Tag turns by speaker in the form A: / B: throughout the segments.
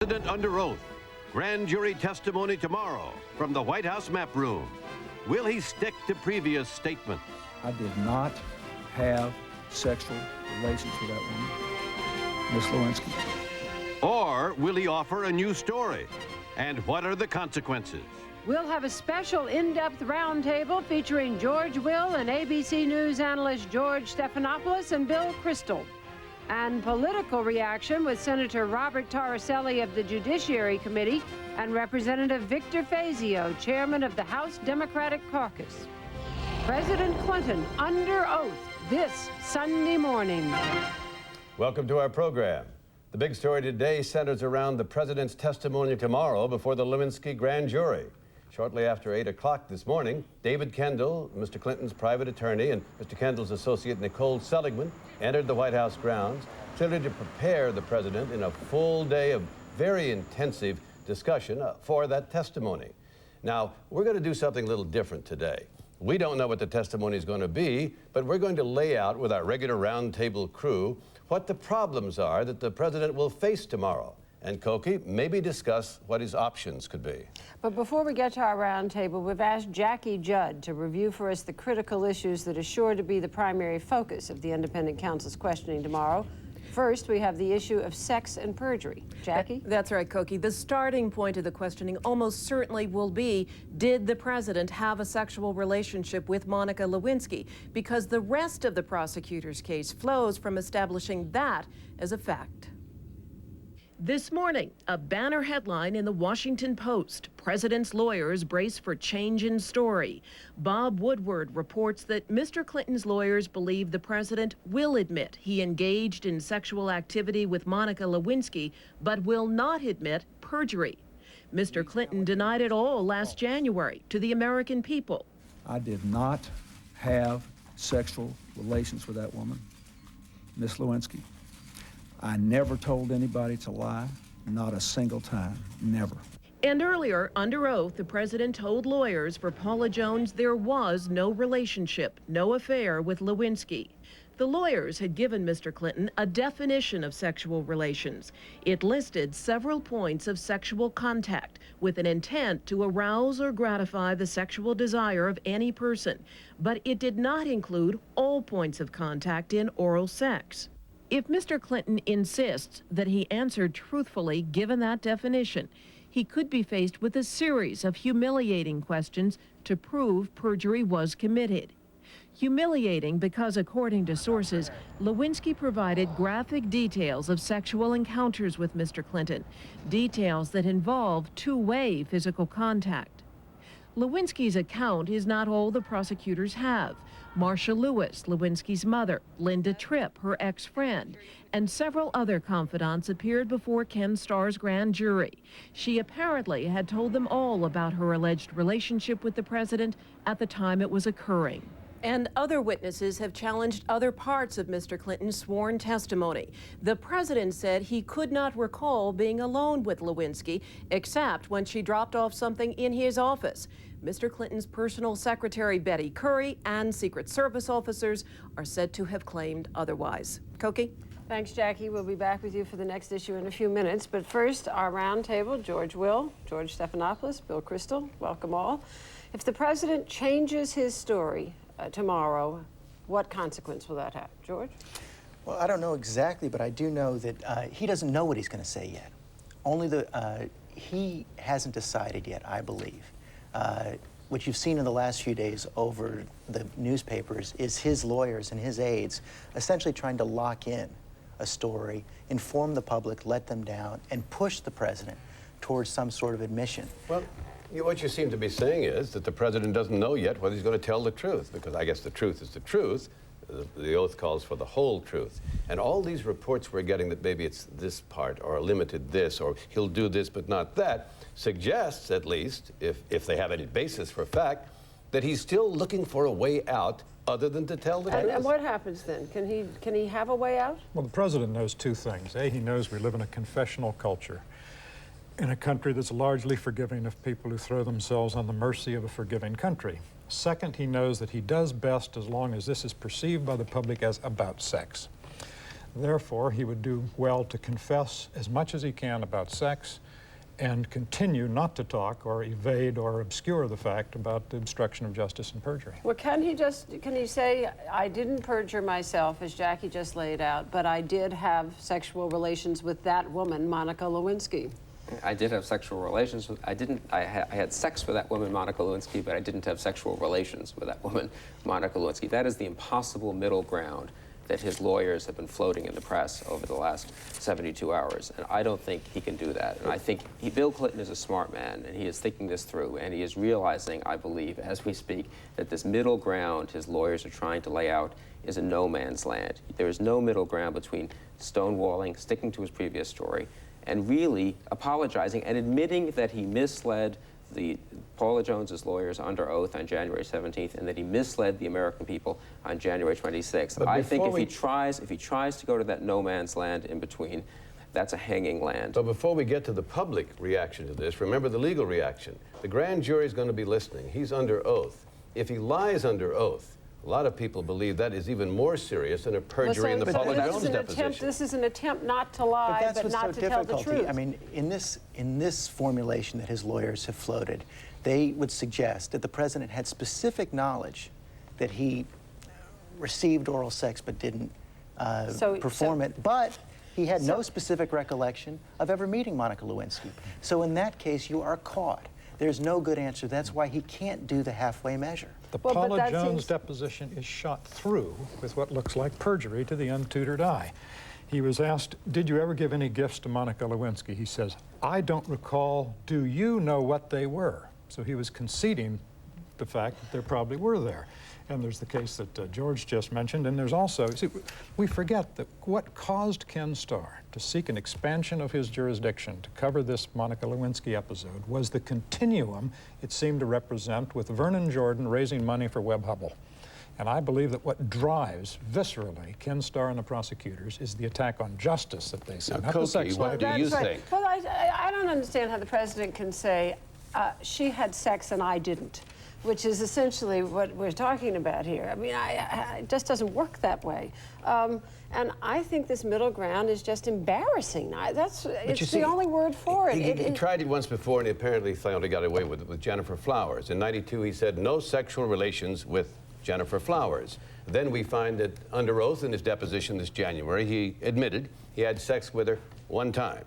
A: President under oath. Grand jury testimony tomorrow from the White House map room. Will he stick to previous statements?
B: I did not have sexual relations with that woman, Miss Lewinsky.
A: Or will he offer a new story? And what are the consequences?
C: We'll have a special in-depth roundtable featuring George Will and ABC News analyst George Stephanopoulos and Bill Kristol. And political reaction with Senator Robert Torricelli of the Judiciary Committee and Representative Victor Fazio, chairman of the House Democratic Caucus. President Clinton under oath this Sunday morning.
A: Welcome to our program. The big story today centers around the president's testimony tomorrow before the Lewinsky grand jury. Shortly after 8 o'clock this morning, David Kendall, Mr. Clinton's private attorney, and Mr. Kendall's associate Nicole Seligman entered the White House grounds, clearly to prepare the president in a full day of very intensive discussion for that testimony. Now, we're going to do something a little different today. We don't know what the testimony is going to be, but we're going to lay out with our regular roundtable crew what the problems are that the president will face tomorrow. And Cokie, maybe discuss what his options could be.
C: But before we get to our roundtable, we've asked Jackie Judd to review for us the critical issues that are sure to be the primary focus of the independent counsel's questioning tomorrow. First, we have the issue of sex and perjury. Jackie?
D: That's right, Cokie. The starting point of the questioning almost certainly will be, did the president have a sexual relationship with Monica Lewinsky? Because the rest of the prosecutor's case flows from establishing that as a fact. This morning, a banner headline in the Washington Post. President's lawyers brace for change in story. Bob Woodward reports that Mr. Clinton's lawyers believe the president will admit he engaged in sexual activity with Monica Lewinsky, but will not admit perjury. Mr. Clinton denied it all last January to the American people.
B: I did not have sexual relations with that woman, Miss Lewinsky. I never told anybody to lie, not a single time, never.
D: And earlier, under oath, the president told lawyers for Paula Jones there was no relationship, no affair with Lewinsky. The lawyers had given Mr. Clinton a definition of sexual relations. It listed several points of sexual contact with an intent to arouse or gratify the sexual desire of any person, but it did not include all points of contact in oral sex. If Mr. Clinton insists that he answered truthfully given that definition, he could be faced with a series of humiliating questions to prove perjury was committed. Humiliating because, according to sources, Lewinsky provided graphic details of sexual encounters with Mr. Clinton, details that involve two-way physical contact. Lewinsky's account is not all the prosecutors have. Marcia Lewis, Lewinsky's mother, Linda Tripp, her ex-friend, and several other confidants appeared before Ken Starr's grand jury. She apparently had told them all about her alleged relationship with the president at the time it was occurring. And other witnesses have challenged other parts of Mr. Clinton's sworn testimony. The president said he could not recall being alone with Lewinsky, except when she dropped off something in his office. Mr. Clinton's personal secretary, Betty Curry, and Secret Service officers are said to have claimed otherwise. Cokie?
C: Thanks, Jackie. We'll be back with you for the next issue in a few minutes. But first, our roundtable, George Will, George Stephanopoulos, Bill Kristol, welcome all. If the president changes his story tomorrow, what consequence will that have? George?
E: Well, I don't know exactly, but I do know that he doesn't know what he's going to say yet. Only he hasn't decided yet, I believe. What you've seen in the last few days over the newspapers is his lawyers and his aides essentially trying to lock in a story, inform the public, let them down, and push the president towards some sort of admission.
A: Well, what you seem to be saying is that the president doesn't know yet whether he's going to tell the truth, because I guess the truth is the truth. The oath calls for the whole truth. And all these reports we're getting that maybe it's this part or limited this or he'll do this but not that suggests, at least, if they have any basis for fact, that he's still looking for a way out other than to tell the truth.
C: And what happens then? Can he have a way out?
F: Well, the president knows two things. A, he knows we live in a confessional culture, in a country that's largely forgiving of people who throw themselves on the mercy of a forgiving country. Second, he knows that he does best as long as this is perceived by the public as about sex. Therefore, he would do well to confess as much as he can about sex and continue not to talk or evade or obscure the fact about the obstruction of justice and perjury.
C: Well, can he say, I didn't perjure myself, as Jackie just laid out, but I did have sexual relations with that woman, Monica Lewinsky?
G: I did have sexual relations with, I had sex with that woman, Monica Lewinsky, but I didn't have sexual relations with that woman, Monica Lewinsky. That is the impossible middle ground that his lawyers have been floating in the press over the last 72 hours. And I don't think he can do that. And I think Bill Clinton is a smart man, and he is thinking this through, and he is realizing, I believe, as we speak, that this middle ground his lawyers are trying to lay out is a no man's land. There is no middle ground between stonewalling, sticking to his previous story, and really apologizing and admitting that he misled Paula Jones's lawyers under oath on January 17th, and that he misled the American people on January 26th. I think if he tries to go to that no man's land in between, that's a hanging land.
A: But before we get to the public reaction to this, remember the legal reaction. The grand jury is going to be listening. He's under oath. If he lies under oath, a lot of people believe that is even more serious than a perjury in the Paula Jones deposition.
C: This is an attempt not to lie, but not to tell the truth.
E: I mean, in this formulation that his lawyers have floated, they would suggest that the president had specific knowledge that he received oral sex but didn't perform it, but he had no specific recollection of ever meeting Monica Lewinsky. So in that case, you are caught. There's no good answer. That's why he can't do the halfway measure.
F: The Paula Jones deposition is shot through with what looks like perjury to the untutored eye. He was asked, did you ever give any gifts to Monica Lewinsky? He says, I don't recall. Do you know what they were? So he was conceding the fact that there probably were there. And there's the case that George just mentioned, and there's also, see, we forget that what caused Ken Starr to seek an expansion of his jurisdiction to cover this Monica Lewinsky episode was the continuum it seemed to represent with Vernon Jordan raising money for Webb Hubble. And I believe that what drives viscerally Ken Starr and the prosecutors is the attack on justice that they see.
A: Now, Cokie, what do you think?
C: Well, I don't understand how the president can say, she had sex and I didn't, which is essentially what we're talking about here. I mean, it just doesn't work that way. And I think this middle ground is just embarrassing. It's the only word for it.
A: He tried it once before, and he apparently finally got away with it with Jennifer Flowers. In '92, he said no sexual relations with Jennifer Flowers. Then we find that under oath in his deposition this January, he admitted he had sex with her one time.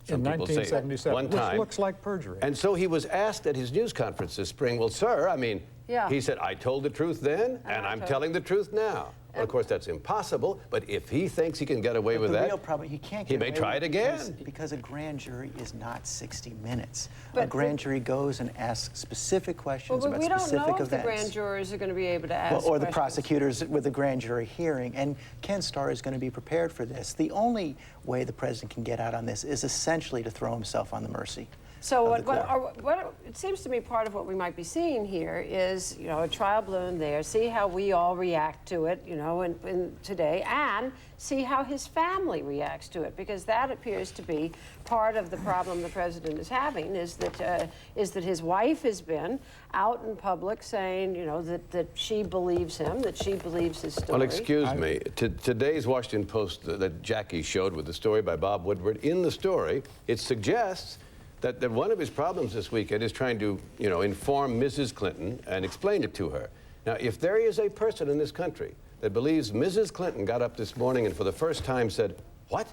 F: In 1977, which looks like perjury.
A: And so he was asked at his news conference this spring, well, sir, I mean, he said, I told the truth then, and I'm telling the truth now. Well, of course, that's impossible, but if he thinks he can get away with that,
E: the real problem, he can't get
A: he may try it again.
E: Because a grand jury is not 60 minutes. A grand jury goes and asks specific questions about specific events.
C: We don't know if the grand jurors are going to be able to ask
E: or the prosecutors with the grand jury hearing, and Ken Starr is going to be prepared for this. The only way the president can get out on this is essentially to throw himself on the mercy.
C: So what it seems to me part of what we might be seeing here is, you know, a trial balloon there, see how we all react to it, you know, in today, and see how his family reacts to it, because that appears to be part of the problem the president is having, is that his wife has been out in public saying, you know, that she believes him, that she believes his story.
A: Well, excuse me. Today's Washington Post that Jackie showed with the story by Bob Woodward, in the story, it suggests that one of his problems this weekend is trying to, you know, inform Mrs. Clinton and explain it to her. Now, if there is a person in this country that believes Mrs. Clinton got up this morning and for the first time said, what?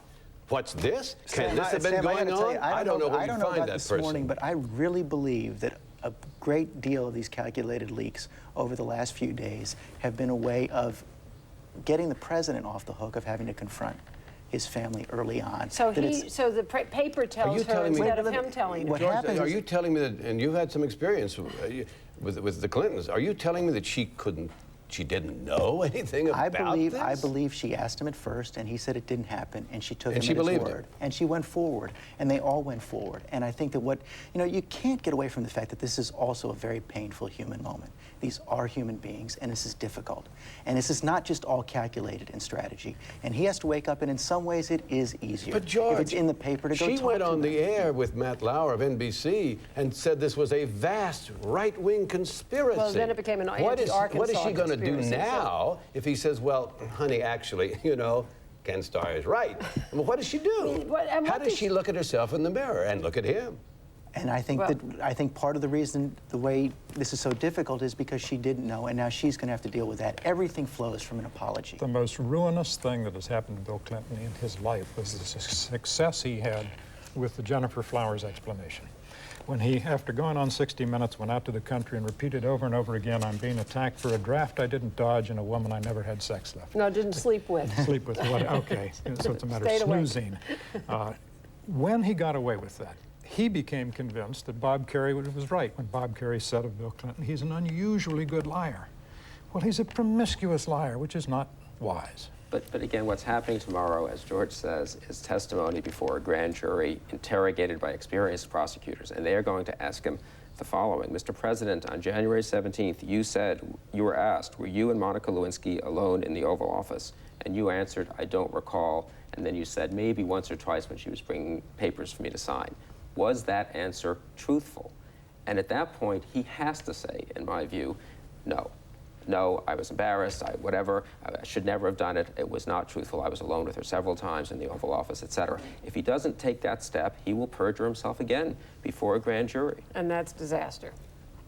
A: What's this? Can this have been going on? I don't know where you find that person.
E: Morning, but I really believe that a great deal of these calculated leaks over the last few days have been a way of getting the president off the hook of having to confront his family early on.
C: So the paper tells her instead of him telling her.
A: George, are you telling me that, and you had some experience with the Clintons, are you telling me that she didn't know anything about this?
E: I believe she asked him at first, and he said it didn't happen, and she took him at his word. And she went forward, and they all went forward. And I think that you can't get away from the fact that this is also a very painful human moment. These are human beings, and this is difficult. And this is not just all calculated in strategy. And he has to wake up, and in some ways it is easier.
A: But George,
E: if it's in the paper to go talk to
A: she went on the air with Matt Lauer of NBC and said this was a vast right-wing conspiracy.
C: Well, then it became an anti-Arkansas
A: What is she going to do
C: conspiracy,
A: now if he says, well, honey, actually, you know, Ken Starr is right. Well, what does she do? How does she look at herself in the mirror and look at him?
E: And I think part of the reason the way this is so difficult is because she didn't know, and now she's going to have to deal with that. Everything flows from an apology.
F: The most ruinous thing that has happened to Bill Clinton in his life was the success he had with the Jennifer Flowers explanation. When he, after going on 60 Minutes, went out to the country and repeated over and over again, I'm being attacked for a draft I didn't dodge and a woman I never had sex with.
C: No, didn't sleep with.
F: Sleep with, what? Okay, so it's a matter of snoozing. When he got away with that, he became convinced that Bob Kerrey was right when Bob Kerrey said of Bill Clinton, he's an unusually good liar. Well, he's a promiscuous liar, which is not wise.
G: But again, what's happening tomorrow, as George says, is testimony before a grand jury interrogated by experienced prosecutors. And they are going to ask him the following. Mr. President, on January 17th, you were asked, were you and Monica Lewinsky alone in the Oval Office? And you answered, I don't recall. And then you said maybe once or twice when she was bringing papers for me to sign. Was that answer truthful? And at that point, he has to say, in my view, no. No, I was embarrassed, whatever, I should never have done it, it was not truthful, I was alone with her several times in the Oval Office, etc. If he doesn't take that step, he will perjure himself again before a grand jury.
C: And that's disaster.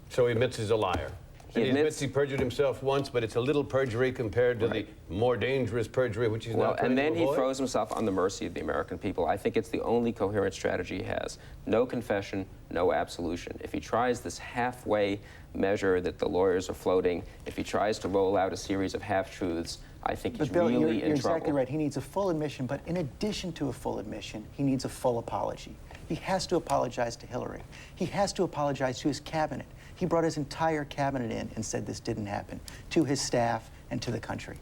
A: So he admits he's a liar. He admits he perjured himself once, but it's a little perjury compared to the more dangerous perjury, which he's now trying to avoid.
G: And then he throws himself on the mercy of the American people. I think it's the only coherent strategy he has. No confession, no absolution. If he tries this halfway measure that the lawyers are floating, if he tries to roll out a series of half-truths, I think he's really in trouble.
E: You're exactly right. He needs a full admission, but in addition to a full admission, he needs a full apology. He has to apologize to Hillary. He has to apologize to his cabinet. He brought his entire cabinet in and said this didn't happen, to his staff and to the country.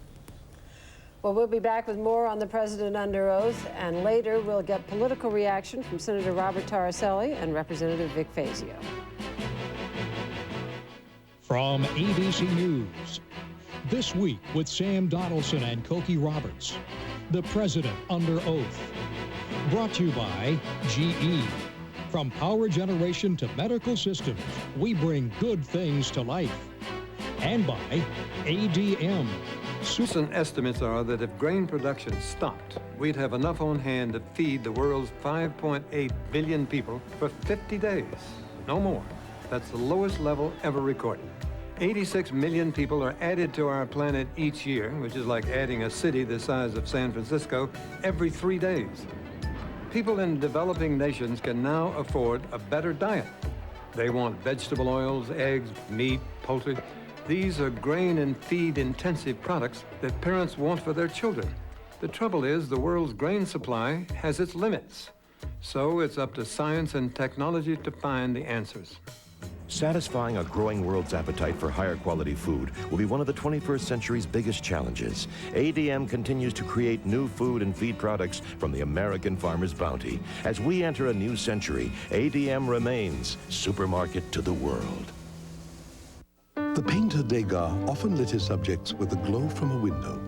C: Well, we'll be back with more on the president under oath, and later we'll get political reaction from Senator Robert Torricelli and Representative Vic Fazio.
H: From ABC News, This Week with Sam Donaldson and Cokie Roberts, the president under oath. Brought to you by GE. From power generation to medical systems, we bring good things to life. And by ADM.
I: Recent estimates are that if grain production stopped, we'd have enough on hand to feed the world's 5.8 billion people for 50 days. No more. That's the lowest level ever recorded. 86 million people are added to our planet each year, which is like adding a city the size of San Francisco every 3 days. People in developing nations can now afford a better diet. They want vegetable oils, eggs, meat, poultry. These are grain and feed-intensive products that parents want for their children. The trouble is the world's grain supply has its limits. So it's up to science and technology to find the answers.
J: Satisfying a growing world's appetite for higher quality food will be one of the 21st century's biggest challenges. ADM continues to create new food and feed products from the American farmer's bounty. As we enter a new century, ADM remains supermarket to the world.
K: The painter Degas often lit his subjects with a glow from a window.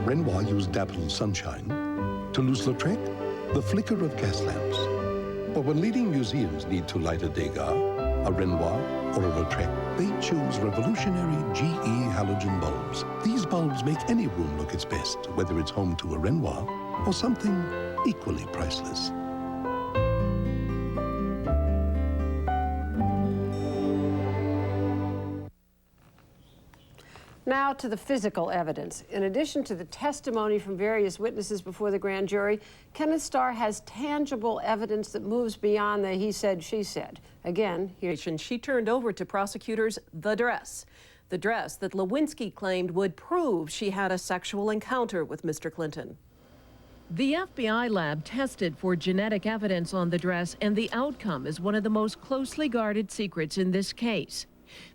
K: Renoir used dappled sunshine. Toulouse-Lautrec, the flicker of gas lamps. But when leading museums need to light a Degas, a Renoir, or a Lautrec, they choose revolutionary GE halogen bulbs. These bulbs make any room look its best, whether it's home to a Renoir or something equally priceless.
C: Now to the physical evidence. In addition to the testimony from various witnesses before the grand jury, Kenneth Starr has tangible evidence that moves beyond the he said, she said. Again, here.
D: She turned over to prosecutors the dress that Lewinsky claimed would prove she had a sexual encounter with Mr. Clinton. The FBI lab tested for genetic evidence on the dress, and the outcome is one of the most closely guarded secrets in this case.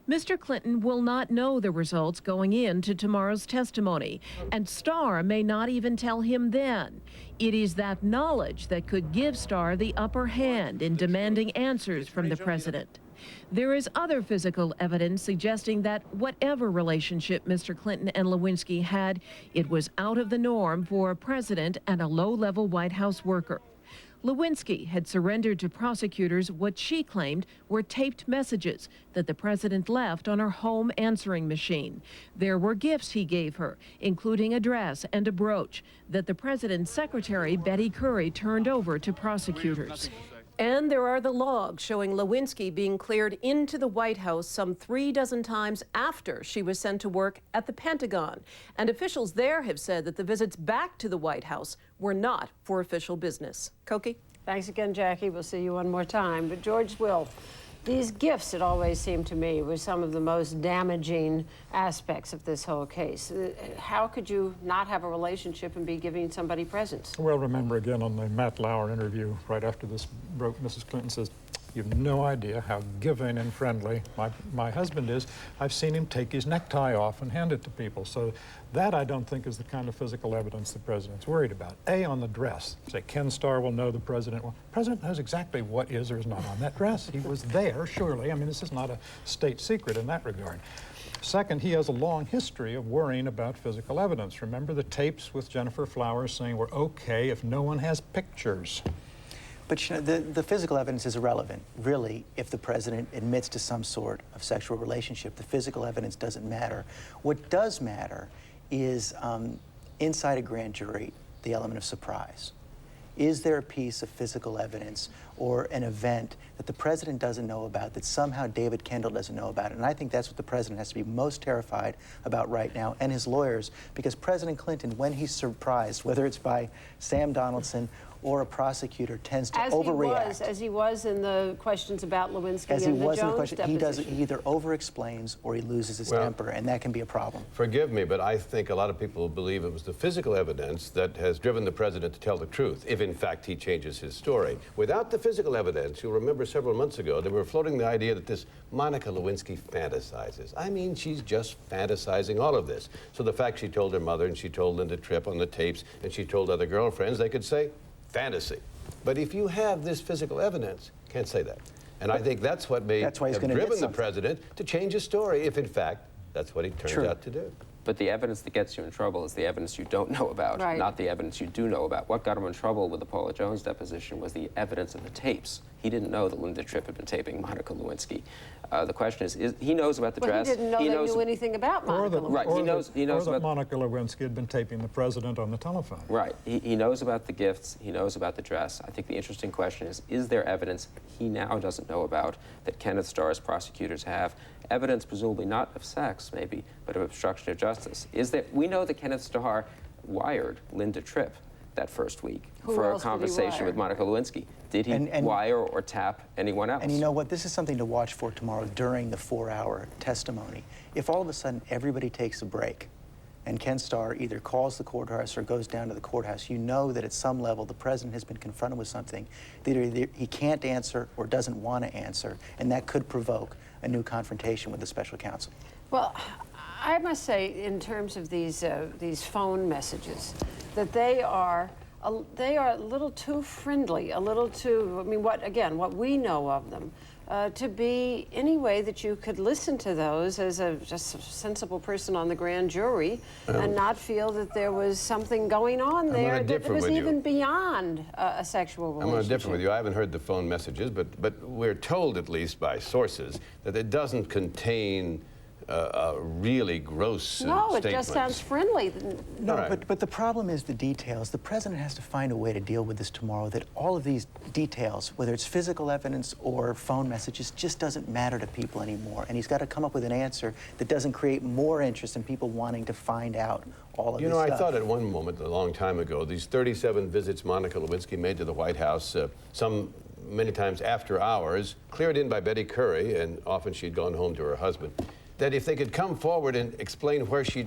D: Mr. Clinton will not know the results going into tomorrow's testimony, and Starr may not even tell him then. It is that knowledge that could give Starr the upper hand in demanding answers from the president. There is other physical evidence suggesting that whatever relationship Mr. Clinton and Lewinsky had, it was out of the norm for a president and a low-level White House worker. Lewinsky had surrendered to prosecutors what she claimed were taped messages that the president left on her home answering machine. There were gifts he gave her, including a dress and a brooch, that the president's secretary, Betty Currie, turned over to prosecutors. And there are the logs showing Lewinsky being cleared into the White House some 36 times after she was sent to work at the Pentagon. And officials there have said that the visits back to the White House were not for official business. Cokie?
C: Thanks again, Jackie. We'll see you one more time. But George Will, these gifts, it always seemed to me, were some of the most damaging aspects of this whole case. How could you not have a relationship and be giving somebody presents?
F: Well, remember again on the Matt Lauer interview right after this broke, Mrs. Clinton says, "You have no idea how giving and friendly my husband is. I've seen him take his necktie off and hand it to people." So that I don't think is the kind of physical evidence the president's worried about. On the dress, say Ken Starr will know the president. Well, the president knows exactly what is or is not on that dress. He was there, surely. I mean, this is not a state secret in that regard. Second, he has a long history of worrying about physical evidence. Remember the tapes with Jennifer Flowers saying we're okay if no one has pictures.
E: But you know, the physical evidence is irrelevant, really, if the president admits to some sort of sexual relationship. The physical evidence doesn't matter. What does matter is, inside a grand jury, the element of surprise. Is there a piece of physical evidence or an event that the president doesn't know about, that somehow David Kendall doesn't know about? And I think that's what the president has to be most terrified about right now, and his lawyers, because President Clinton, when he's surprised, whether it's by Sam Donaldson or a prosecutor, tends to overreact.
C: As he was in the questions about Lewinsky and the Jones deposition.
E: He either over-explains or he loses his temper, and that can be a problem.
A: Forgive me, but I think a lot of people believe it was the physical evidence that has driven the president to tell the truth, if in fact he changes his story. Without the physical evidence, you'll remember several months ago, they were floating the idea that this Monica Lewinsky fantasizes. I mean, she's just fantasizing all of this. So the fact she told her mother and she told Linda Tripp on the tapes and she told other girlfriends, they could say, fantasy. But if you have this physical evidence, can't say that. And I think that's what may have driven the president to change his story, if in fact that's what he turns out to do.
G: But the evidence that gets you in trouble is the evidence you don't know about, not the evidence you do know about. What got him in trouble with the Paula Jones deposition was the evidence of the tapes. He didn't know that Linda Tripp had been taping Monica Lewinsky. The question is he knows about the dress.
C: He didn't know they knew anything about Monica Lewinsky.
G: Right, he knows
F: that Monica Lewinsky had been taping the president on the telephone.
G: Right, he knows about the gifts, he knows about the dress. I think the interesting question is there evidence he now doesn't know about that Kenneth Starr's prosecutors have? Evidence presumably not of sex, maybe, but of obstruction of justice. We know that Kenneth Starr wired Linda Tripp that first week for a conversation with Monica Lewinsky. Did he wire or tap anyone else?
E: And you know what? This is something to watch for tomorrow during the 4-hour testimony. If all of a sudden everybody takes a break and Ken Starr either calls the courthouse or goes down to the courthouse, you know that at some level the president has been confronted with something that either he can't answer or doesn't want to answer, and that could provoke a new confrontation with the special counsel.
C: Well, I must say, in terms of these phone messages, that they are a little too friendly, a little too, I mean, what we know of them, to be any way that you could listen to those as just a sensible person on the grand jury and not feel that there was something going on there that was even beyond a sexual relationship.
A: I'm going to differ with you. I haven't heard the phone messages, but we're told, at least by sources, that it doesn't contain really gross
C: statements.
A: It
C: just sounds friendly.
E: No, but the problem is the details. The president has to find a way to deal with this tomorrow, that all of these details, whether it's physical evidence or phone messages, just doesn't matter to people anymore. And he's got to come up with an answer that doesn't create more interest in people wanting to find out all of this stuff.
A: I thought at one moment, a long time ago, these 37 visits Monica Lewinsky made to the White House, many times after hours, cleared in by Betty Currie, and often she'd gone home to her husband, that if they could come forward and explain where she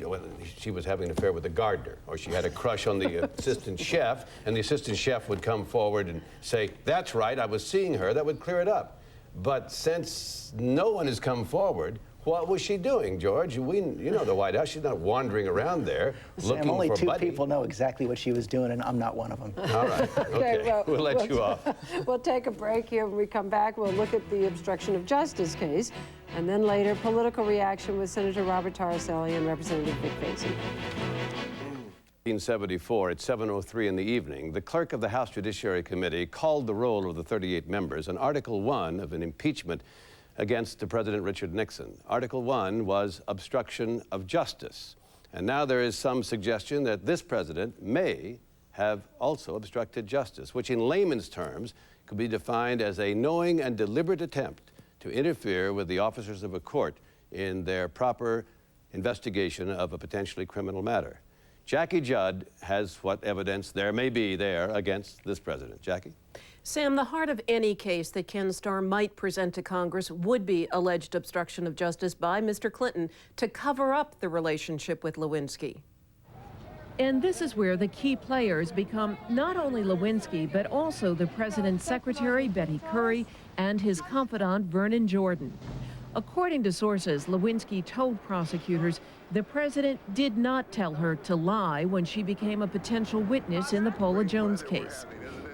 A: was having an affair with the gardener, or she had a crush on the assistant chef, and the assistant chef would come forward and say, that's right, I was seeing her, that would clear it up. But since no one has come forward, what was she doing, George? You know the White House, she's not wandering around there looking for
E: only two
A: Buddy.
E: people know exactly what she was doing, and I'm not one of them.
A: All right, okay,
C: well,
A: we'll let you off.
C: We'll take a break here. When we come back, we'll look at the obstruction of justice case, and then later, political reaction with Senator Robert Torricelli and Representative Vic Vasey.
A: 1974 at 7:03 in the evening, the clerk of the House Judiciary Committee called the roll of the 38 members on Article 1 of an impeachment against President Richard Nixon. Article 1 was obstruction of justice. And now there is some suggestion that this president may have also obstructed justice, which in layman's terms could be defined as a knowing and deliberate attempt to interfere with the officers of a court in their proper investigation of a potentially criminal matter. Jackie Judd has what evidence there may be there against this president. Jackie?
D: Sam, the heart of any case that Ken Starr might present to Congress would be alleged obstruction of justice by Mr. Clinton to cover up the relationship with Lewinsky. And this is where the key players become not only Lewinsky, but also the president's secretary, Betty Currie, and his confidant, Vernon Jordan. According to sources, Lewinsky told prosecutors the president did not tell her to lie when she became a potential witness in the Paula Jones case.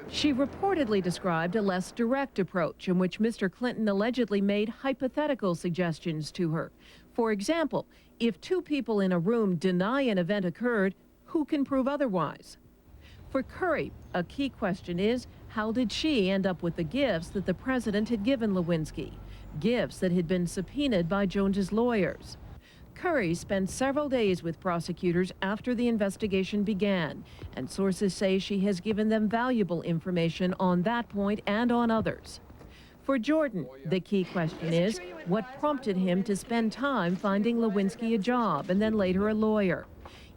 D: She reportedly described a less direct approach in which Mr. Clinton allegedly made hypothetical suggestions to her. For example, if two people in a room deny an event occurred, who can prove otherwise? For Currie, a key question is, how did she end up with the gifts that the president had given Lewinsky? Gifts that had been subpoenaed by Jones's lawyers. Currie spent several days with prosecutors after the investigation began, and sources say she has given them valuable information on that point and on others. For Jordan, the key question is, what prompted him to spend time finding Lewinsky a job and then later a lawyer?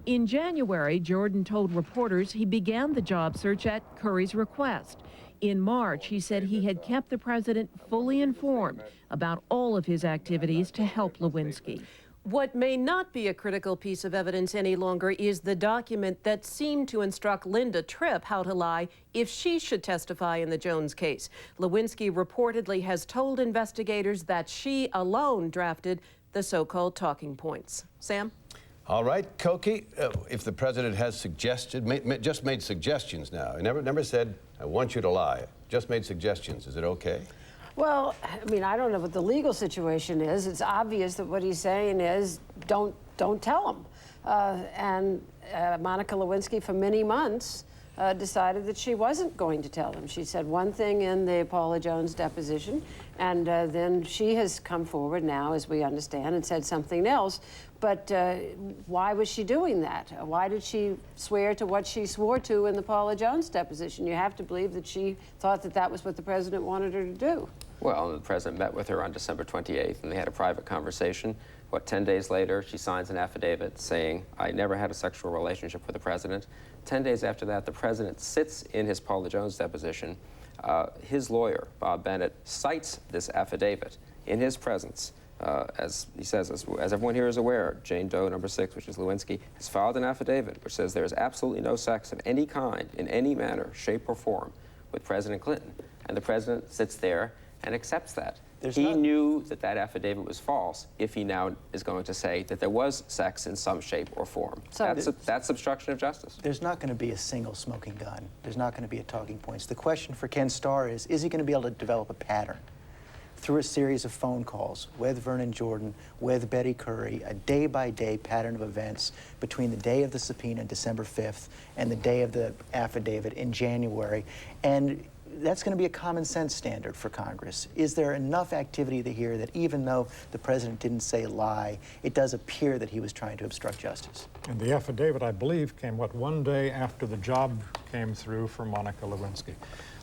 D: In January, Jordan told reporters he began the job search at Currie's request. In March, he said he had kept the president fully informed about all of his activities to help Lewinsky. What may not be a critical piece of evidence any longer is the document that seemed to instruct Linda Tripp how to lie if she should testify in the Jones case. Lewinsky reportedly has told investigators that she alone drafted the so-called talking points. Sam?
A: All right, Cokie, if the president has just made suggestions now, he never said, I want you to lie, just made suggestions, is it okay?
C: Well, I mean, I don't know what the legal situation is. It's obvious that what he's saying is, don't tell him. And Monica Lewinsky, for many months, decided that she wasn't going to tell him. She said one thing in the Paula Jones deposition, and then she has come forward now, as we understand, and said something else. But why was she doing that? Why did she swear to what she swore to in the Paula Jones deposition? You have to believe that she thought that that was what the president wanted her to do.
G: Well, the president met with her on December 28th, and they had a private conversation. 10 days later, she signs an affidavit saying, I never had a sexual relationship with the president. 10 days after that, the president sits in his Paula Jones deposition. His lawyer, Bob Bennett, cites this affidavit in his presence. As he says, as everyone here is aware, Jane Doe number 6, which is Lewinsky, has filed an affidavit which says there is absolutely no sex of any kind, in any manner, shape, or form with President Clinton. And the president sits there and accepts that. He knew that that affidavit was false if he now is going to say that there was sex in some shape or form. So that's obstruction of justice.
E: There's not going to be a single smoking gun. There's not going to be a talking points. The question for Ken Starr is he going to be able to develop a pattern through a series of phone calls with Vernon Jordan, with Betty Currie, a day-by-day pattern of events between the day of the subpoena, December 5th, and the day of the affidavit in January. And that's going to be a common sense standard for Congress. Is there enough activity here that even though the president didn't say lie, it does appear that he was trying to obstruct justice?
F: And the affidavit, I believe, came, one day after the job came through for Monica Lewinsky.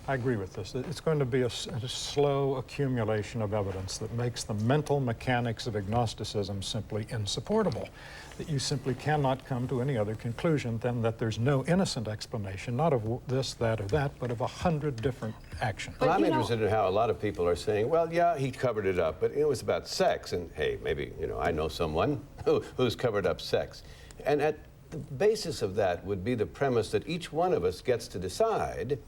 F: I agree with this. It's going to be a slow accumulation of evidence that makes the mental mechanics of agnosticism simply insupportable. That you simply cannot come to any other conclusion than that there's no innocent explanation, not of this, that, or that, but of 100 different actions.
A: Well, I'm interested in how a lot of people are saying, well, yeah, he covered it up, but it was about sex. And hey, maybe, I know someone who's covered up sex. And at the basis of that would be the premise that each one of us gets to decide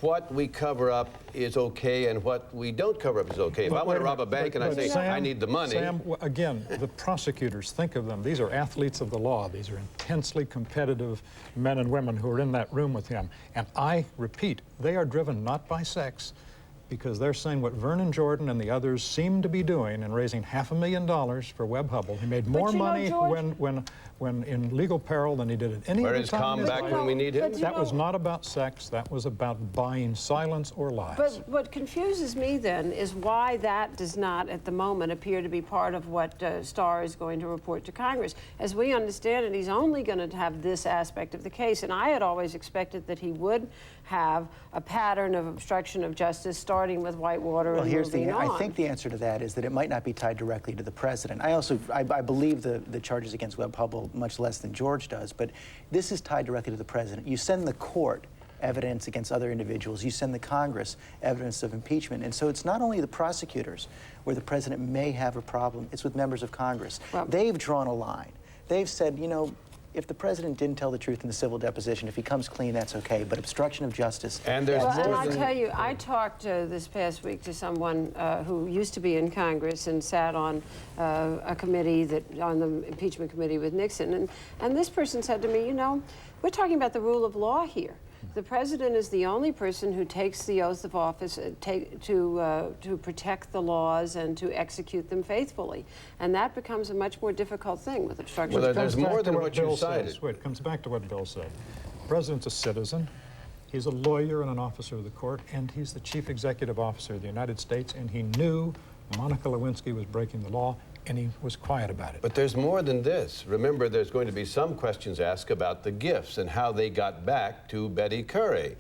A: what we cover up is okay and what we don't cover up is okay. If I want to rob a bank and I say, Sam, I need the money.
F: Sam, again, the prosecutors, think of them. These are athletes of the law. These are intensely competitive men and women who are in that room with him. And I repeat, they are driven not by sex. because they're saying what Vernon Jordan and the others seem to be doing and raising $500,000 for Webb Hubbell. He made more money when in legal peril than he did at any
A: Where
F: other
A: is
F: time.
A: Tom back when we need him?
F: That was not about sex. That was about buying silence or lies.
C: But what confuses me then is why that does not, at the moment, appear to be part of what Starr is going to report to Congress. As we understand it, he's only going to have this aspect of the case, and I had always expected that he would have a pattern of obstruction of justice, starting with Whitewater and moving on.
E: I think the answer to that is that it might not be tied directly to the president. I believe the charges against Webb Hubbell much less than George does, but this is tied directly to the president. You send the court evidence against other individuals, you send the Congress evidence of impeachment, and so it's not only the prosecutors where the president may have a problem, it's with members of Congress. Well, they've drawn a line. They've said, you know, if the president didn't tell the truth in the civil deposition, if he comes clean, that's okay, but obstruction of justice...
A: And there's
C: and I tell you, I talked this past week to someone who used to be in Congress and sat on a committee on the impeachment committee with Nixon, and this person said to me, you know, we're talking about the rule of law here. The president is the only person who takes the oath of office to protect the laws and to execute them faithfully. And that becomes a much more difficult thing with obstruction.
A: Well, there's more than what you cited.
F: It comes back to what Bill said. The president's a citizen. He's a lawyer and an officer of the court, and he's the chief executive officer of the United States, and he knew Monica Lewinsky was breaking the law, and he was quiet about it.
A: But there's more than this. Remember, there's going to be some questions asked about the gifts and how they got back to Betty Curry.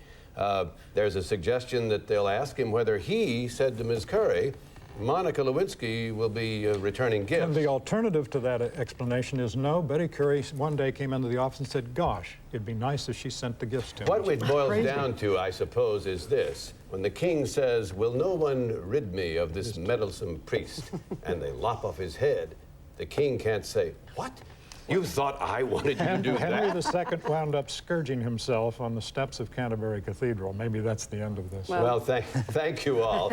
A: There's a suggestion that they'll ask him whether he said to Ms. Curry, Monica Lewinsky will be returning gifts.
F: And the alternative to that explanation is no. Betty Curry one day came into the office and said, gosh, it'd be nice if she sent the gifts to me.
A: What it boils down to, I suppose, is this. When the king says, will no one rid me of this meddlesome priest, and they lop off his head, the king can't say, what? You thought I wanted you to do that?
F: Henry II wound up scourging himself on the steps of Canterbury Cathedral. Maybe that's the end of this.
A: Well, thank you all.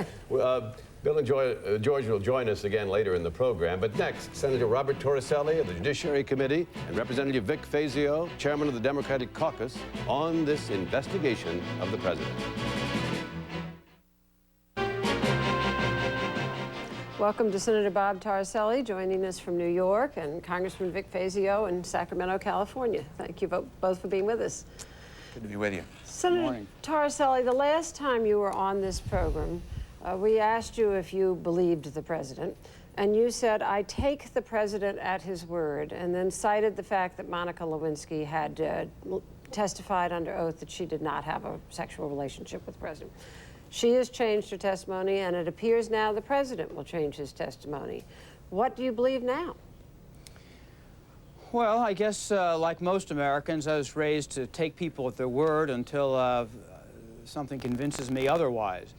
A: Bill and George will join us again later in the program. But next, Senator Robert Torricelli of the Judiciary Committee and Representative Vic Fazio, chairman of the Democratic Caucus, on this investigation of the president.
C: Welcome to Senator Bob Torricelli, joining us from New York, and Congressman Vic Fazio in Sacramento, California. Thank you both for being with us.
L: Good to be with you.
C: Senator Torricelli, the last time you were on this program, we asked you if you believed the president, and you said, I take the president at his word, and then cited the fact that Monica Lewinsky had testified under oath that she did not have a sexual relationship with the president. She has changed her testimony, and it appears now the president will change his testimony. What do you believe now?
L: Well, I guess like most Americans, I was raised to take people at their word until something convinces me otherwise.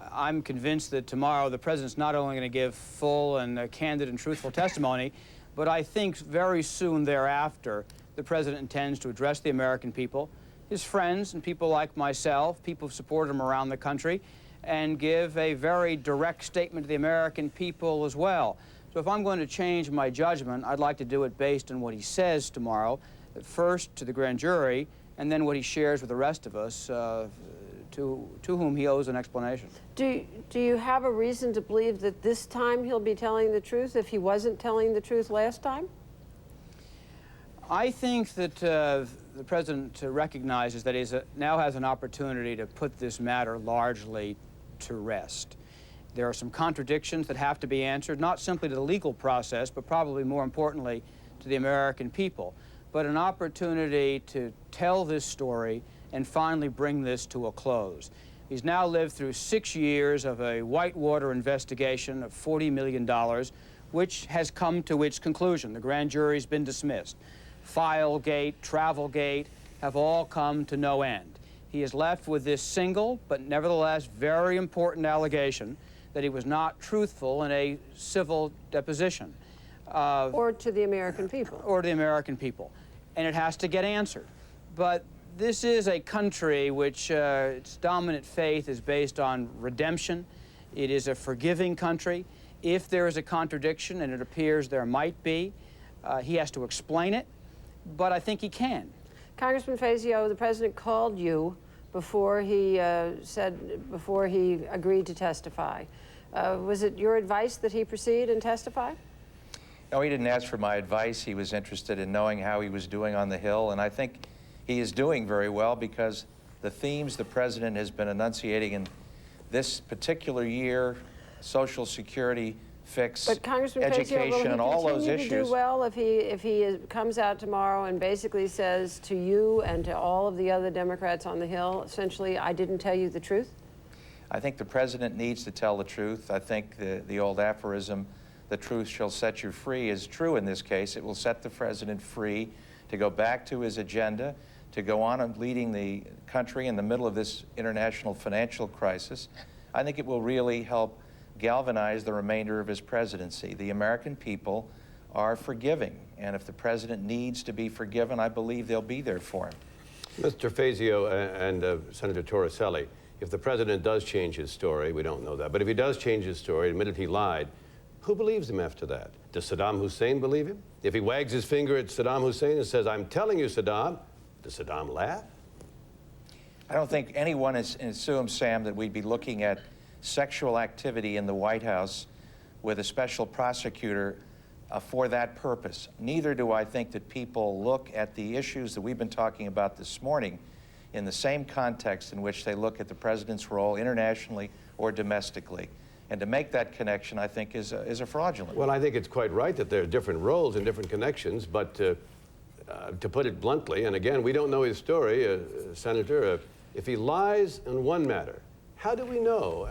L: I'm convinced that tomorrow the president's not only going to give full and candid and truthful testimony, but I think very soon thereafter the president intends to address the American people, his friends and people like myself, people who support him around the country, and give a very direct statement to the American people as well. So if I'm going to change my judgment, I'd like to do it based on what he says tomorrow, first to the grand jury, and then what he shares with the rest of us, to whom he owes an explanation.
C: Do you have a reason to believe that this time he'll be telling the truth if he wasn't telling the truth last time?
L: I think that the president recognizes that he now has an opportunity to put this matter largely to rest. There are some contradictions that have to be answered, not simply to the legal process, but probably more importantly to the American people, but an opportunity to tell this story and finally bring this to a close. He's now lived through 6 years of a Whitewater investigation of $40 million, which has come to its conclusion. The grand jury's been dismissed. Filegate, Travelgate have all come to no end. He is left with this single, but nevertheless very important allegation that he was not truthful in a civil deposition.
C: Or to the American people.
L: Or to the American people. And it has to get answered. But this is a country which its dominant faith is based on redemption. It is a forgiving country. If there is a contradiction, and it appears there might be, he has to explain it, but I think he can.
C: Congressman Fazio, the president called you before he before he agreed to testify. Was it your advice that he proceed and testify?
M: No, he didn't ask for my advice. He was interested in knowing how he was doing on the Hill, and I think he is doing very well because the themes the president has been enunciating in this particular year, Social Security fix, education, and all those issues.
C: Will he continue to do well if he comes out tomorrow and basically says to you and to all of the other Democrats on the Hill, essentially, I didn't tell you the truth?
M: I think the president needs to tell the truth. I think the old aphorism, the truth shall set you free, is true in this case. It will set the president free to go back to his agenda, to go on and leading the country in the middle of this international financial crisis. I think it will really help galvanize the remainder of his presidency. The American people are forgiving, and if the president needs to be forgiven, I believe they'll be there for him.
A: Mr. Fazio and Senator Torricelli, if the president does change his story, we don't know that, but if he does change his story, admitted he lied, who believes him after that? Does Saddam Hussein believe him? If he wags his finger at Saddam Hussein and says, I'm telling you, Saddam, does Saddam laugh?
M: I don't think anyone assumes, Sam, that we'd be looking at sexual activity in the White House with a special prosecutor for that purpose. Neither do I think that people look at the issues that we've been talking about this morning in the same context in which they look at the president's role internationally or domestically. And to make that connection, I think, is a fraudulent.
A: Well, I think it's quite right that there are different roles and different connections, but to put it bluntly, and again, we don't know his story, Senator, if he lies in one matter, how do we know?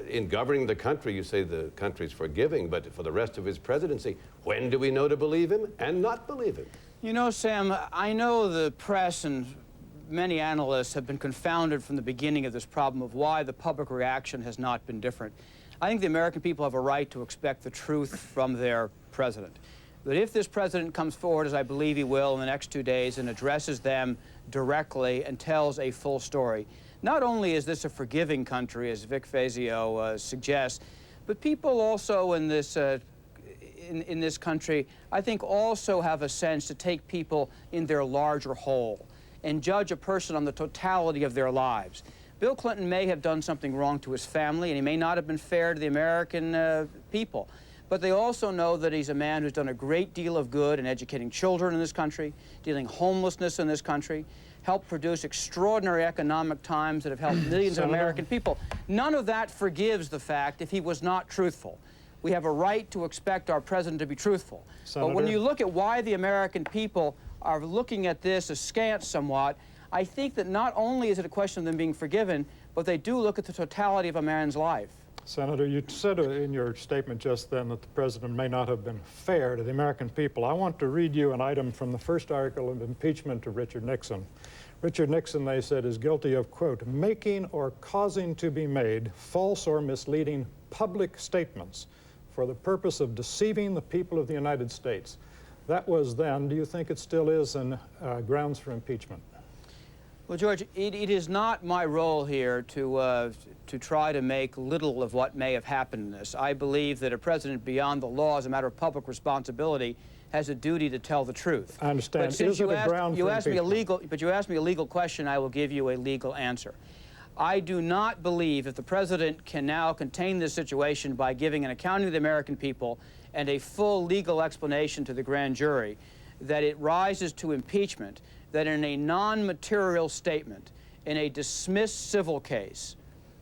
A: In governing the country, you say the country's forgiving, but for the rest of his presidency, when do we know to believe him and not believe him?
L: You know, Sam, I know the press and many analysts have been confounded from the beginning of this problem of why the public reaction has not been different. I think the American people have a right to expect the truth from their president. But if this president comes forward, as I believe he will in the next 2 days, and addresses them directly and tells a full story, not only is this a forgiving country, as Vic Fazio suggests, but people also in this country, I think, also have a sense to take people in their larger whole and judge a person on the totality of their lives. Bill Clinton may have done something wrong to his family, and he may not have been fair to the American people. But they also know that he's a man who's done a great deal of good in educating children in this country, dealing homelessness in this country, helped produce extraordinary economic times that have helped millions of American people. None of that forgives the fact if he was not truthful. We have a right to expect our president to be truthful.
F: Senator.
L: But when you look at why the American people are looking at this askance somewhat, I think that not only is it a question of them being forgiven, but they do look at the totality of a man's life.
F: Senator, you said in your statement just then that the president may not have been fair to the American people. I want to read you an item from the first article of impeachment of Richard Nixon. Richard Nixon, they said, is guilty of, quote, making or causing to be made false or misleading public statements for the purpose of deceiving the people of the United States. That was then. Do you think it still is in grounds for impeachment?
L: Well, George, it is not my role here to try to make little of what may have happened in this. I believe that a president, beyond the law, as a matter of public responsibility, has a duty to tell the truth.
F: I understand.
L: But since
F: is it a ground for impeachment?
L: But you asked me a legal question, I will give you a legal answer. I do not believe if the president can now contain this situation by giving an accounting to the American people and a full legal explanation to the grand jury, that it rises to impeachment, that in a non-material statement, in a dismissed civil case,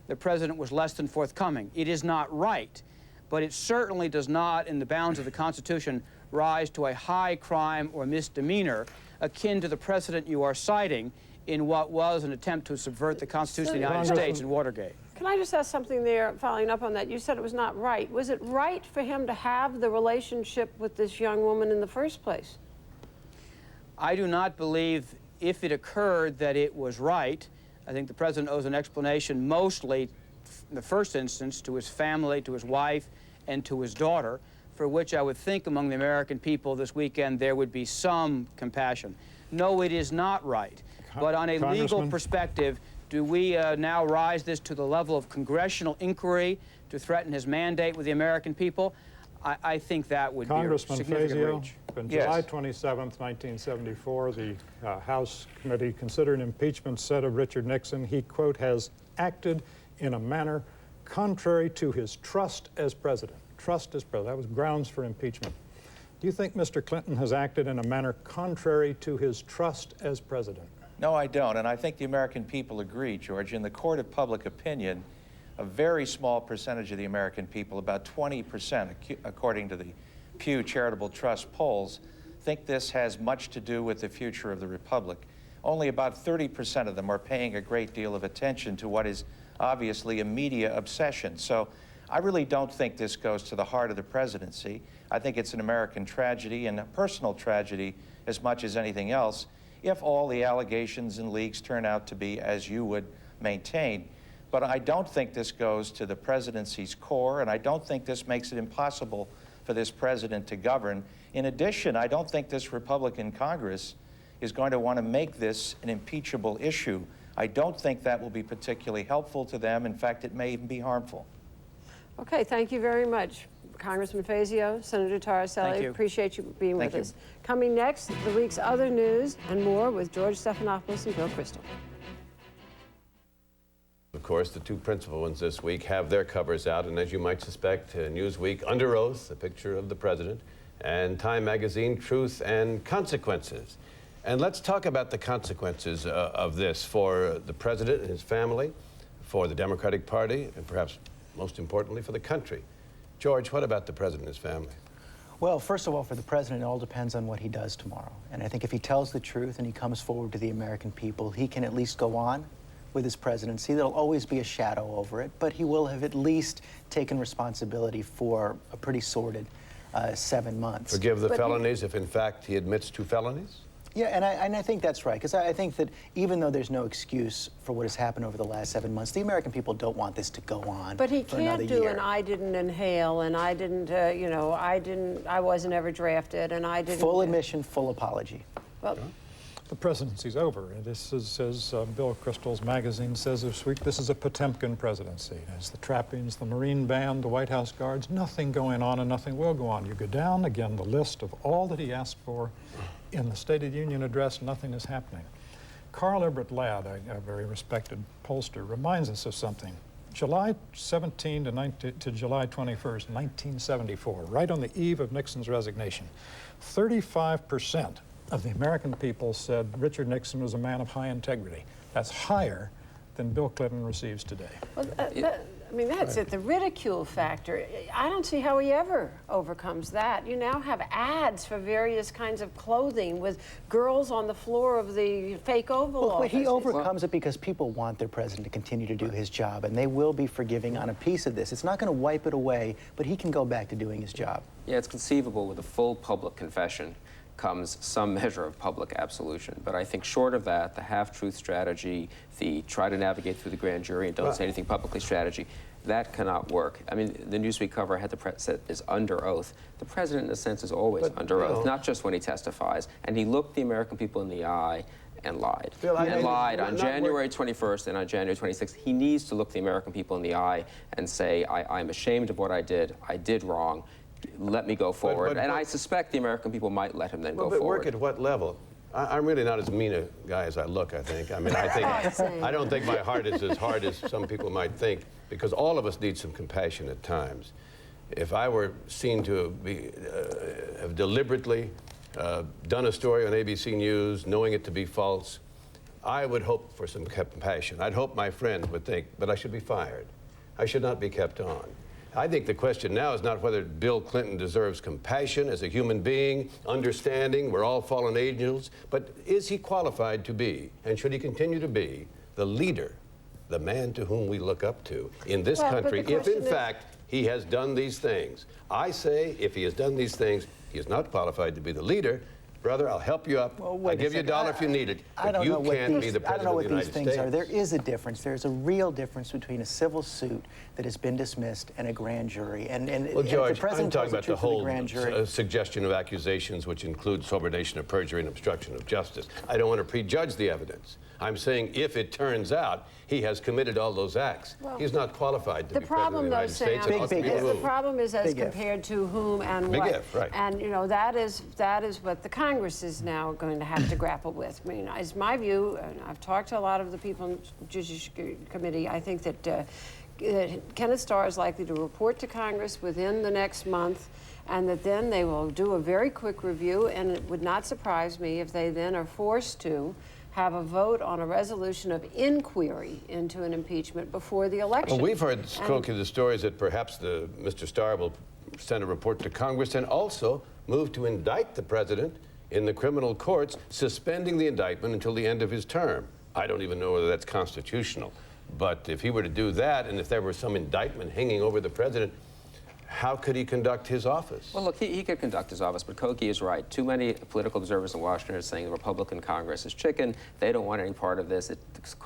L: the president was less than forthcoming. It is not right, but it certainly does not, in the bounds of the Constitution, rise to a high crime or misdemeanor akin to the precedent you are citing in what was an attempt to subvert the Constitution of the United States in Watergate.
C: Can I just ask something there, following up on that? You said it was not right. Was it right for him to have the relationship with this young woman in the first place?
L: I do not believe, if it occurred, that it was right. I think the president owes an explanation mostly, in the first instance, to his family, to his wife, and to his daughter, for which I would think among the American people this weekend there would be some compassion. No, it is not right. But on a legal perspective, do we now rise this to the level of congressional inquiry to threaten his mandate with the American people? I think that would
F: Congressman
L: be a significant
F: Fazio,
L: reach.
F: on
M: Yes.
F: July 27th, 1974, the House committee considered impeachment said of Richard Nixon, he, quote, has acted in a manner contrary to his trust as president. Trust as president. That was grounds for impeachment. Do you think Mr. Clinton has acted in a manner contrary to his trust as president?
M: No, I don't, and I think the American people agree, George. In the court of public opinion, a very small percentage of the American people, about 20%, according to the Pew Charitable Trust polls, think this has much to do with the future of the republic. Only about 30% of them are paying a great deal of attention to what is obviously a media obsession. So I really don't think this goes to the heart of the presidency. I think it's an American tragedy and a personal tragedy as much as anything else if all the allegations and leaks turn out to be as you would maintain. But I don't think this goes to the presidency's core, and I don't think this makes it impossible for this president to govern. In addition, I don't think this Republican Congress is going to want to make this an impeachable issue. I don't think that will be particularly helpful to them. In fact, it may even be harmful.
C: Okay, thank you very much, Congressman Fazio, Senator Taraselli.
L: Thank you.
C: Appreciate you being with us. Coming next, the week's other news and more with George Stephanopoulos and Bill Kristol.
A: Of course, the two principal ones this week have their covers out, and as you might suspect, Newsweek, Under Oath, a picture of the president, and Time Magazine, Truth and Consequences. And let's talk about the consequences of this for the president and his family, for the Democratic Party, and perhaps most importantly for the country. George, what about the president and his family?
E: Well, first of all, for the president, it all depends on what he does tomorrow. And I think if he tells the truth and he comes forward to the American people, he can at least go on with his presidency. There'll always be a shadow over it, but he will have at least taken responsibility for a pretty sordid 7 months.
A: Forgive the felonies if, in fact, he admits to felonies?
E: Yeah, and I think that's right, because I think that even though there's no excuse for what has happened over the last 7 months, the American people don't want this to go on.
C: But he
E: for
C: can't
E: another
C: do
E: year.
C: an I didn't inhale, and I didn't, I wasn't ever drafted, and I didn't.
E: Full admission, full apology.
C: Well,
F: The presidency's over. This is, as Bill Kristol's magazine says this week, this is a Potemkin presidency. There's the trappings, the Marine Band, the White House Guards, nothing going on and nothing will go on. You go down, again, the list of all that he asked for in the State of the Union address, nothing is happening. Carl Everett Ladd, a very respected pollster, reminds us of something. July 17 to July 21st, 1974, right on the eve of Nixon's resignation, 35% of the American people said Richard Nixon was a man of high integrity. That's higher than Bill Clinton receives today.
C: well I mean, that's it, the ridicule factor. I don't see how he ever overcomes that. You now have ads for various kinds of clothing with girls on the floor of the fake Oval Office.
E: But he overcomes it because people want their president to continue to do his job, and they will be forgiving on a piece of this. It's not going to wipe it away, but he can go back to doing his job.
G: Yeah, it's conceivable with a full public confession comes some measure of public absolution. But I think short of that, the half-truth strategy, the try to navigate through the grand jury and don't say anything publicly strategy, that cannot work. I mean, the Newsweek cover had the president is under oath. The president, in a sense, is always under oath, not just when he testifies. And he looked the American people in the eye and lied. And lied on January 21st and on January 26th. He needs to look the American people in the eye and say, I'm ashamed of what I did wrong. Let me go forward. And I suspect the American people might let him then go forward.
A: But work at what level? I'm really not as mean a guy as I look, I think. I mean, I don't think my heart is as hard as some people might think, because all of us need some compassion at times. If I were seen to have deliberately done a story on ABC News, knowing it to be false, I would hope for some compassion. I'd hope my friends would think, but I should be fired. I should not be kept on. I think the question now is not whether Bill Clinton deserves compassion as a human being, understanding, we're all fallen angels, but is he qualified to be, and should he continue to be, the leader, the man to whom we look up to in this country, if in fact he has done these things. I say if he has done these things, he is not qualified to be the leader, Brother, I'll help you up.
E: Well,
A: I'll give you $1 if you need it. But you can't be the President of the United States.
E: There is a difference. There's a real difference between a civil suit that has been dismissed and a grand jury.
A: Well, George, I'm talking about the whole
E: suggestion
A: of accusations, which includes subornation of perjury and obstruction of justice. I don't want to prejudge the evidence. I'm saying if it turns out he has committed all those acts, he's not qualified to be President of the United States.
C: The problem is as compared to whom and what.
A: Big if, right.
C: And, you know, that is what the Congress is now going to have to grapple with. I mean, it's my view, and I've talked to a lot of the people in the Judiciary Committee, I think that Kenneth Starr is likely to report to Congress within the next month, and that then they will do a very quick review, and it would not surprise me if they then are forced to have a vote on a resolution of inquiry into an impeachment before the election.
A: Well, we've heard, Cokie, the stories that perhaps Mr. Starr will send a report to Congress and also move to indict the president in the criminal courts, suspending the indictment until the end of his term. I don't even know whether that's constitutional. But if he were to do that, and if there were some indictment hanging over the president, how could he conduct his office?
G: Well, look, he could conduct his office, but Cokie is right. Too many political observers in Washington are saying the Republican Congress is chicken. They don't want any part of this.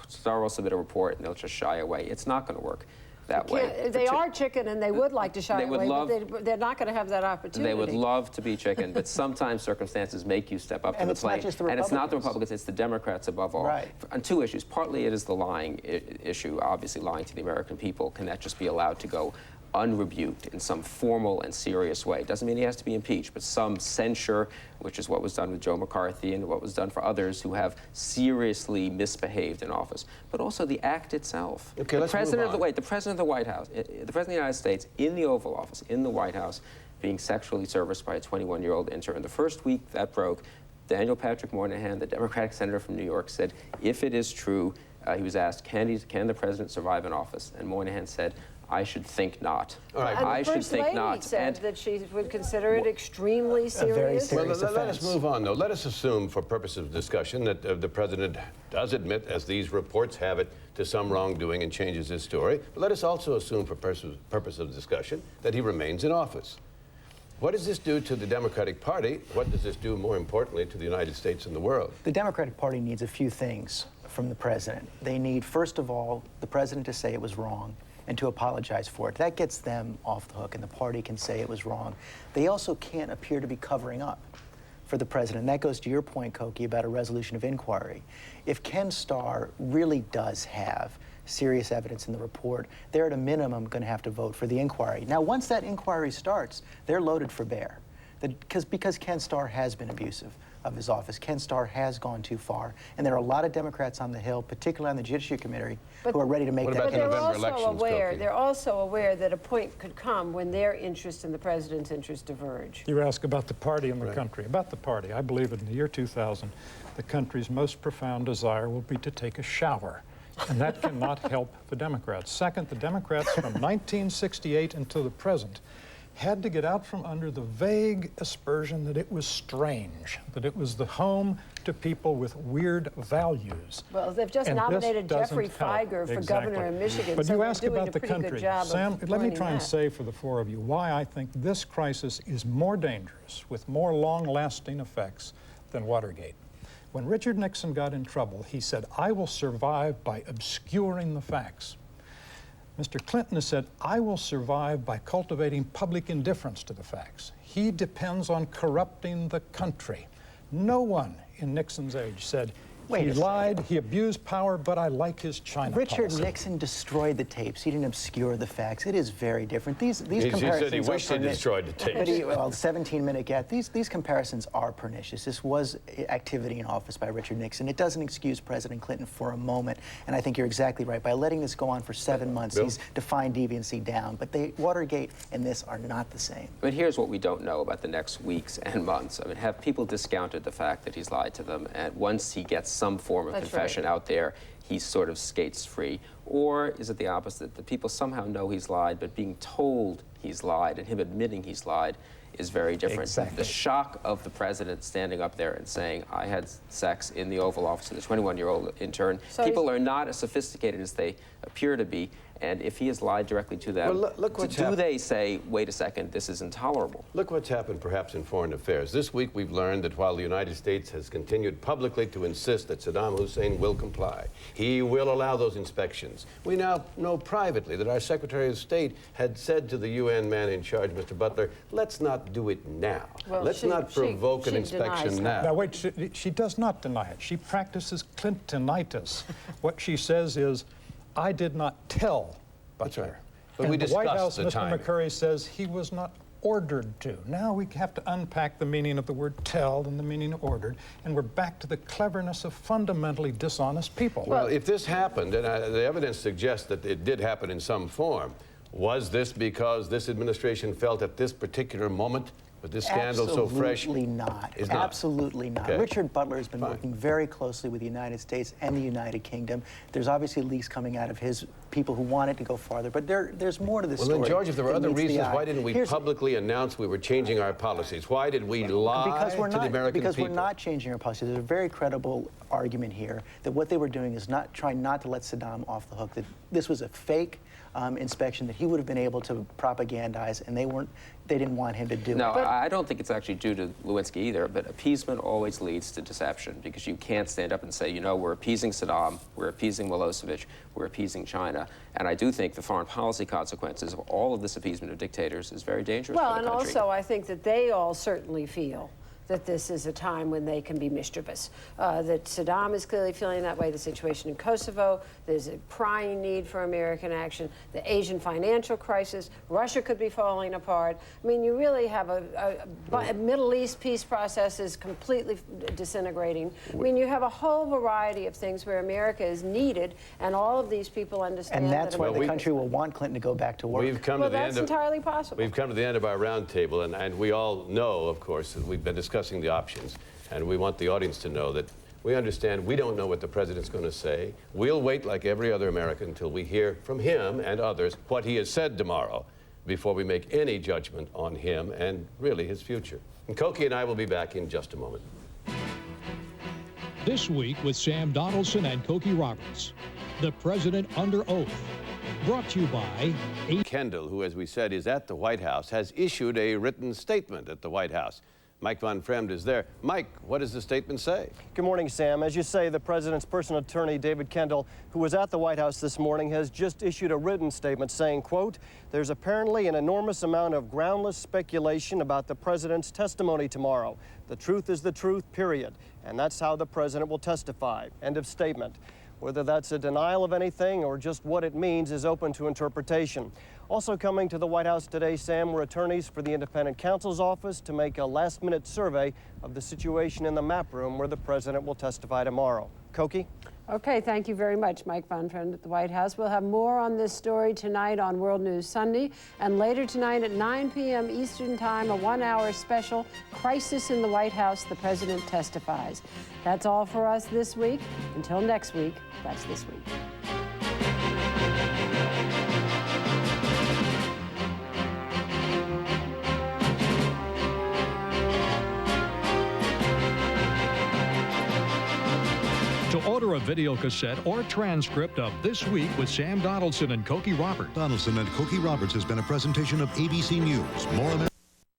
G: Starr will submit a report, and they'll just shy away. It's not going to work that way.
C: They are chicken, and they would like to shy away, but they're not going to have that opportunity.
G: They would love to be chicken, but sometimes circumstances make you step up to the plate. And it's not the Republicans, it's the Democrats above all.
E: Right.
G: On two issues. Partly it is the lying issue, obviously lying to the American people. Can that just be allowed to go unrebuked in some formal and serious way? Doesn't mean he has to be impeached, but some censure, which is what was done with Joe McCarthy and what was done for others who have seriously misbehaved in office. But also the act itself.
A: Okay,
G: the president of the White House, the President of the United States in the Oval Office, in the White House, being sexually serviced by a 21-year-old intern. The first week that broke, Daniel Patrick Moynihan, the Democratic senator from New York, said, if it is true, he was asked, can the president survive in office? And Moynihan said, I should think not.
A: All right.
C: And the First Lady said that she would consider it extremely serious.
A: Well, let us move on, though. Let us assume, for purposes of discussion, that the president does admit, as these reports have it, to some wrongdoing and changes his story. But let us also assume, for purpose of discussion, that he remains in office. What does this do to the Democratic Party? What does this do, more importantly, to the United States and the world?
E: The Democratic Party needs a few things from the president. They need, first of all, the president to say it was wrong and to apologize for it. That gets them off the hook, and the party can say it was wrong. They also can't appear to be covering up for the president. And that goes to your point, Cokie, about a resolution of inquiry. If Ken Starr really does have serious evidence in the report, they're at a minimum going to have to vote for the inquiry. Now, once that inquiry starts, they're loaded for bear. Because Ken Starr has been abusive of his office. Ken Starr has gone too far. And there are a lot of Democrats on the Hill, particularly on the Judiciary Committee, who are ready to make that
A: case.
C: They're also aware that a point could come when their interest and the president's interest diverge.
F: You ask about the party in the country. About the party, I believe in the year 2000, the country's most profound desire will be to take a shower. And that cannot help the Democrats. Second, the Democrats from 1968 until the present had to get out from under the vague aspersion that it was strange, that it was the home to people with weird values.
C: Well, they've just nominated Jeffrey Feiger for governor in Michigan,
F: but
C: so
F: you ask
C: they're doing
F: about
C: a
F: the
C: pretty
F: country.
C: good job
F: Sam,
C: of
F: let me try
C: pointing
F: and
C: that.
F: say for the four of you why I think this crisis is more dangerous, with more long-lasting effects than Watergate. When Richard Nixon got in trouble, he said, I will survive by obscuring the facts. Mr. Clinton has said, I will survive by cultivating public indifference to the facts. He depends on corrupting the country. No one in Nixon's age said, he lied, he abused power, but I like his China
E: Richard
F: policy.
E: Nixon destroyed the tapes. He didn't obscure the facts. It is very different. These comparisons
A: He said he wished he destroyed the tapes.
E: Well, 17-minute gap. These comparisons are pernicious. This was activity in office by Richard Nixon. It doesn't excuse President Clinton for a moment, and I think you're exactly right. By letting this go on for 7 months, he's defined deviancy down. But Watergate and this are not the same.
G: But here's what we don't know about the next weeks and months. I mean, have people discounted the fact that he's lied to them, and once he gets some form of confession out there, he sort of skates free? Or is it the opposite, that people somehow know he's lied, but being told he's lied, and him admitting he's lied is very different.
A: Exactly.
G: The shock of the president standing up there and saying, I had sex in the Oval Office with a 21-year-old intern.
C: So
G: people are not as sophisticated as they appear to be, and if he has lied directly to them,
A: look what's happened.
G: they say, wait a second, this is intolerable?
A: Look what's happened perhaps in foreign affairs. This week we've learned that while the United States has continued publicly to insist that Saddam Hussein will comply, he will allow those inspections. We now know privately that our Secretary of State had said to the UN man in charge, Mr. Butler, let's not do it now.
C: Well,
A: let's not provoke an inspection now.
F: Now, wait, she does not deny it. She practices Clintonitis. What she says is, I did not tell Butler.
A: That's right. But
F: And
A: we
F: the White
A: discussed
F: House,
A: the
F: Mr.
A: timing.
F: McCurry says he was not ordered to. Now we have to unpack the meaning of the word tell and the meaning of ordered, and we're back to the cleverness of fundamentally dishonest people.
A: Well, if this happened, and the evidence suggests that it did happen in some form, was this because this administration felt at this particular moment, with this scandal so fresh?
E: Absolutely not.
A: Is not.
E: Absolutely not.
A: Okay.
E: Richard Butler has been working very closely with the United States and the United Kingdom. There's obviously leaks coming out of his people who want it to go farther, but there's more to this story.
A: Well, then, George, if there were
E: that
A: other
E: meets the
A: reasons,
E: eye.
A: why didn't we publicly announce we were changing our policies? Why did we lie
E: because we're
A: to
E: not,
A: the American
E: because
A: people?
E: we're not changing our policy. There's a very credible argument here that what they were doing is not trying not to let Saddam off the hook, that this was a fake inspection that he would have been able to propagandize, and they didn't want him to do
G: No,
E: it.
G: I don't think it's actually due to Lewinsky either, but appeasement always leads to deception, because you can't stand up and say, you know, we're appeasing Saddam, we're appeasing Milosevic, we're appeasing China. And I do think the foreign policy consequences of all of this appeasement of dictators is very dangerous
C: Well,
G: for the
C: and
G: country.
C: also I think that they all certainly feel that this is a time when they can be mischievous. That Saddam is clearly feeling that way, the situation in Kosovo, there's a crying need for American action, the Asian financial crisis, Russia could be falling apart. I mean, you really have a Middle East peace process is completely disintegrating. I mean, you have a whole variety of things where America is needed, and all of these people understand
E: And that's
C: that
E: why the country will want Clinton to go back to work.
A: We've come
C: well,
A: to the
C: that's
A: end of,
C: entirely possible.
A: We've come to the end of our roundtable, and we all know, of course, that we've been discussing the options, and we want the audience to know that we understand we don't know what the president's going to say. We'll wait like every other American until we hear from him and others what he has said tomorrow before we make any judgment on him and really his future. And Cokie and I will be back in just a moment.
H: This week with Sam Donaldson and Cokie Roberts, the president under oath. Brought to you by
A: Kendall, who, as we said, is at the White House, has issued a written statement at the White House. Mike Von Fremd is there. Mike, what does the statement say?
N: Good morning, Sam. As you say, the president's personal attorney, David Kendall, who was at the White House this morning, has just issued a written statement saying, quote, there's apparently an enormous amount of groundless speculation about the president's testimony tomorrow. The truth is the truth, period. And that's how the president will testify. End of statement. Whether that's a denial of anything or just what it means is open to interpretation. Also coming to the White House today, Sam, were attorneys for the independent counsel's office to make a last-minute survey of the situation in the map room where the president will testify tomorrow. Cokie?
C: Okay, thank you very much, Mike Von Fremd at the White House. We'll have more on this story tonight on World News Sunday, and later tonight at 9 p.m. Eastern Time, a one-hour special, Crisis in the White House, the President Testifies. That's all for us this week. Until next week, that's This Week.
H: To order a video cassette or transcript of This Week with Sam Donaldson and Cokie Roberts.
O: Donaldson and Cokie Roberts has been a presentation of ABC News. More